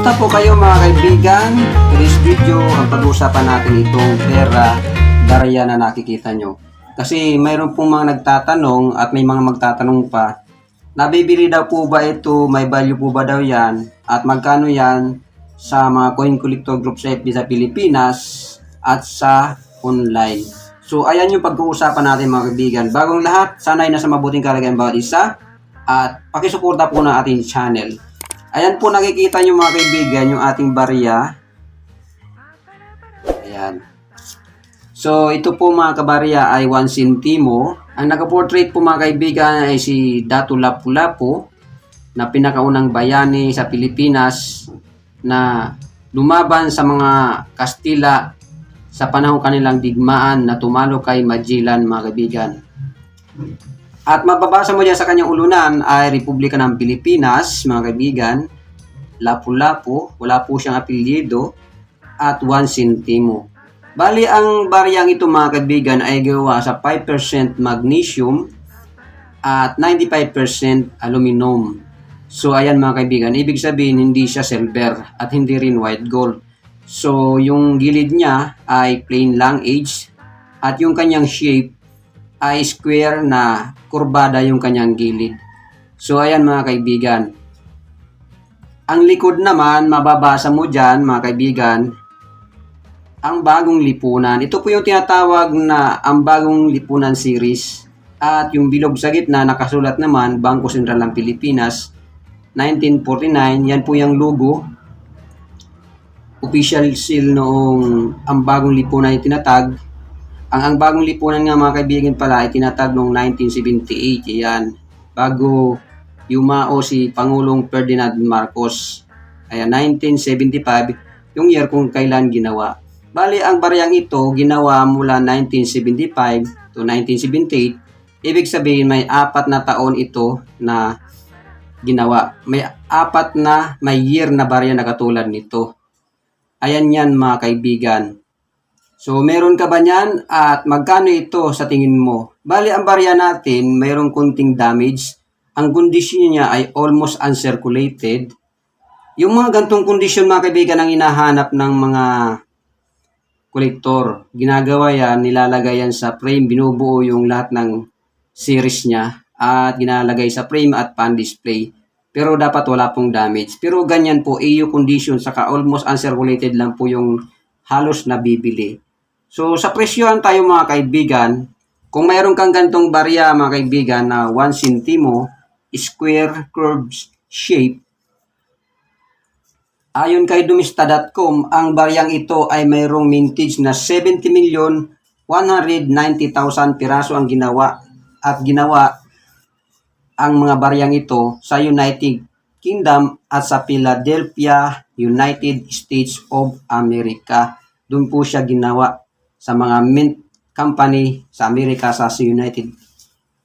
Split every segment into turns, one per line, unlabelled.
Kamusta po kayo mga kaibigan? Today's video, ang pag-uusapan natin itong pera barya na nakikita nyo. Kasi mayroon pong mga nagtatanong at may mga magtatanong pa, nabibili daw po ba ito, may value po ba daw yan, at magkano yan sa mga coin collector group sa FB sa Pilipinas at sa online. So ayan yung pag-uusapan natin mga kaibigan. Bagong lahat, sana'y nasa mabuting kalagayan bawat isa at pakisuporta po ng ating channel. Ayan po nakikita nyo mga kaibigan yung ating barya. Ayan. So ito po mga kabarya ay 1 centimo. Ang nakaportrait po mga kaibigan ay si Datu Lapu-Lapu na pinakaunang bayani sa Pilipinas na lumaban sa mga Kastila sa panahon kanilang digmaan na tumalo kay Magellan mga kaibigan. At mababasa mo dyan sa kanyang ulunan ay Republika ng Pilipinas, mga kaibigan, Lapu-Lapu, wala po siyang apelyido, at 1 centimo. Bali, ang baryang ito mga kaibigan ay gawa sa 5% magnesium at 95% aluminum. So, ayan mga kaibigan, ibig sabihin hindi siya silver at hindi rin white gold. So, yung gilid niya ay plain lang edge at yung kanyang shape ay square na kurbada yung kanyang gilid. So ayan mga kaibigan. Ang likod naman, mababasa mo dyan mga kaibigan, ang bagong lipunan. Ito po yung tinatawag na ang bagong lipunan series. At yung bilog sa gitna, nakasulat naman, Bangko Sentral ng Pilipinas, 1949. Yan po yung logo. Official seal noong ang bagong lipunan ay tinatag. Ang bagong lipunan nga mga kaibigan pala ay tinatag noong 1978. Ayan, bago yumao si Pangulong Ferdinand Marcos. Ayan, 1975, yung year kung kailan ginawa. Bali, ang baryang ito ginawa mula 1975 to 1978. Ibig sabihin may 4 na taon ito na ginawa. May 4 na may year na barya na katulad nito. Ayan yan mga kaibigan. So, meron ka ba niyan at magkano ito sa tingin mo? Bali, ang barya natin, mayroong kunting damage. Ang kondisyon niya ay almost uncirculated. Yung mga gantong kondisyon, mga kaibigan, ang hinahanap ng mga kolektor. Ginagawa yan, nilalagay yan sa frame, binubuo yung lahat ng series niya at ginalagay sa frame at pan-display. Pero dapat wala pong damage. Pero ganyan po, EU condition, saka almost uncirculated lang po yung halos nabibili. So, sa presyohan tayo mga kaibigan, kung mayroon kang gantong barya mga kaibigan na 1 centimo, square curved shape, ayon kay Dumista.com, ang baryang ito ay mayroong mintage na 70,190,000 piraso ang ginawa at ginawa ang mga baryang ito sa United Kingdom at sa Philadelphia, United States of America. Doon po siya ginawa sa mga mint company sa Amerika, sa United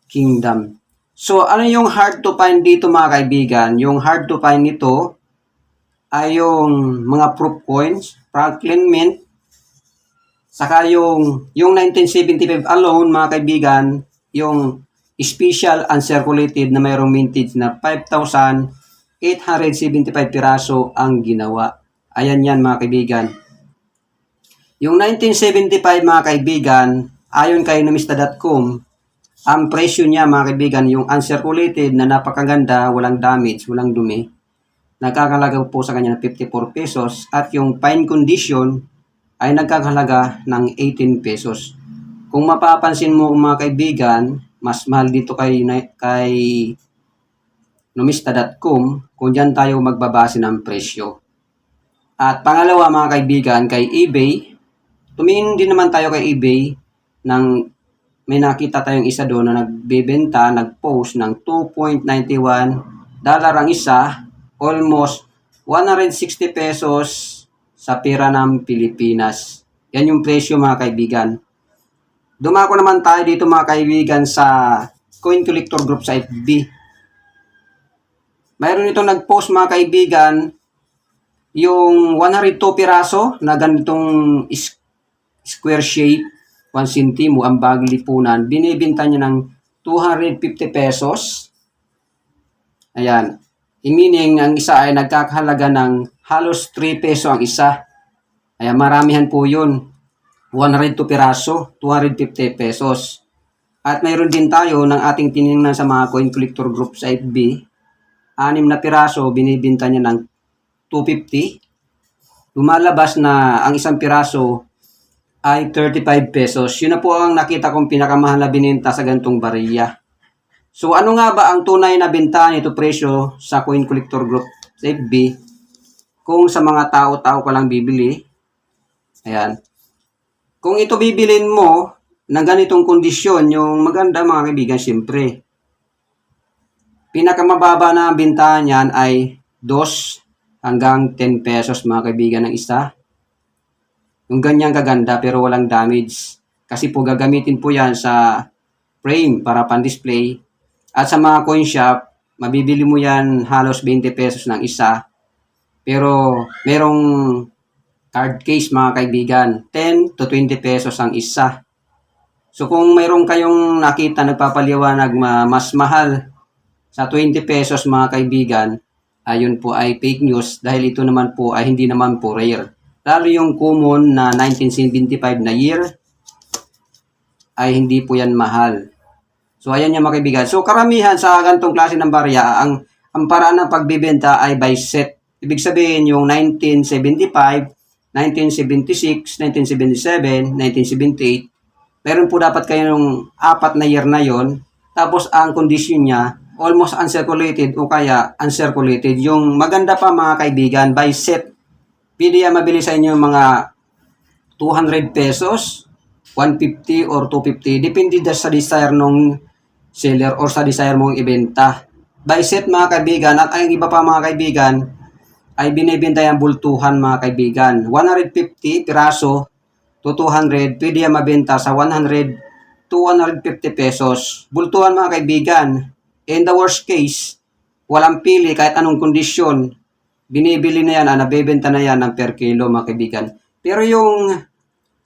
Kingdom. So, ano yung hard to find dito mga kaibigan? Yung hard to find nito ay yung mga proof coins, Franklin Mint, saka yung 1975 alone mga kaibigan, yung special uncirculated na mayroong mintage na 5,875 piraso ang ginawa. Ayan yan mga kaibigan. Yung 1975 mga kaibigan, ayon kay Numista.com, ang presyo niya mga kaibigan, yung uncirculated na napakaganda, walang damage, walang dumi, nagkakalaga po sa kanya ng 54 pesos at yung fine condition ay nagkakalaga ng 18 pesos. Kung mapapansin mo mga kaibigan, mas mahal dito kay Numista.com kung dyan tayo magbabase ng presyo. At pangalawa mga kaibigan, kay eBay, tumingin din naman tayo kay eBay nang may nakita tayong isa doon na nagbebenta, nag-post ng $2.91 ang isa, almost 160 pesos sa pera ng Pilipinas. Yan yung presyo mga kaibigan. Dumako naman tayo dito mga kaibigan sa Coin Collector Group sa FB. Mayroon itong nag-post mga kaibigan, yung 102 piraso na ganitong square shape, 1 centimo ang bagong lipunan, binibenta niya ng 250 pesos. Ayan. Meaning, ang isa ay nagkakahalaga ng halos 3 peso ang isa. Kaya maramihan po yun. 102 piraso, 250 pesos. At mayroon din tayo ng ating tiningnan sa mga coin collector group sa FB. 6 na piraso, binibinta niya ng 250. Lumalabas na ang isang piraso ay 35 pesos. Yun na po ang nakita kong pinakamahal na bininta sa gantong bariya. So ano nga ba ang tunay na benta nito presyo sa coin collector group sa FB? Kung sa mga tao-tao ka lang bibili, ayan. Kung ito bibilin mo ng ganitong kondisyon, yung maganda mga kaibigan, siyempre, pinakamababa na benta niyan ay 2 hanggang 10 pesos mga kaibigan ng isa. Yung ganyang kaganda pero walang damage. Kasi po gagamitin po yan sa frame para pan-display. At sa mga coin shop, mabibili mo yan halos 20 pesos ng isa. Pero merong card case mga kaibigan, 10 to 20 pesos ang isa. So kung mayroong kayong nakita nagpapaliwanag mas mahal sa 20 pesos mga kaibigan, ayun po ay fake news dahil ito naman po ay hindi naman po rare. Lalo yung common na 1975 na year ay hindi po yan mahal. So ayan yung mga kaibigan. So karamihan sa ganitong klase ng barya, ang paraan ng pagbibenta ay by set. Ibig sabihin yung 1975, 1976, 1977, 1978, meron po dapat kayo ng 4 na year na yon. Tapos ang condition niya, almost uncirculated o kaya uncirculated. Yung maganda pa mga kaibigan, by set. Pwede yan mabili sa inyo mga 200 pesos, 150 or 250. Depende sa desire nung seller or sa desire mong ibenta. By set mga kaibigan, at ang iba pa mga kaibigan, ay binibenta yung bultuhan mga kaibigan. 150 piraso to 200, pwede yan mabenta sa 100 to 150 pesos. Bultuhan mga kaibigan. In the worst case, walang pili kahit anong kondisyon. Binibili na yan, nabebenta na yan ng per kilo mga kaibigan. Pero yung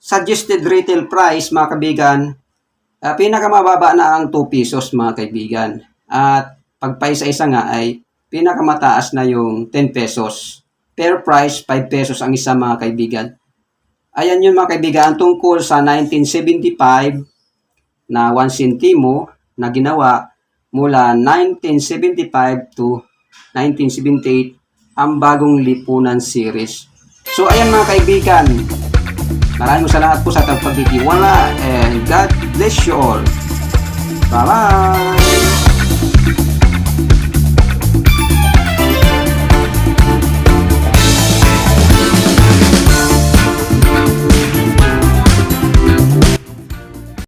suggested retail price mga kaibigan, pinakamababa na ang 2 pesos mga kaibigan. At pag paisa-isa nga ay pinakamataas na yung 10 pesos. Per price, 5 pesos ang isa mga kaibigan. Ayan yun mga kaibigan, tungkol sa 1975 na 1 centimo na ginawa mula 1975 to 1978 ang bagong lipunan series. So ayan mga kaibigan, maraming salamat po sa pagtitiwala and God bless you all. Bye-bye!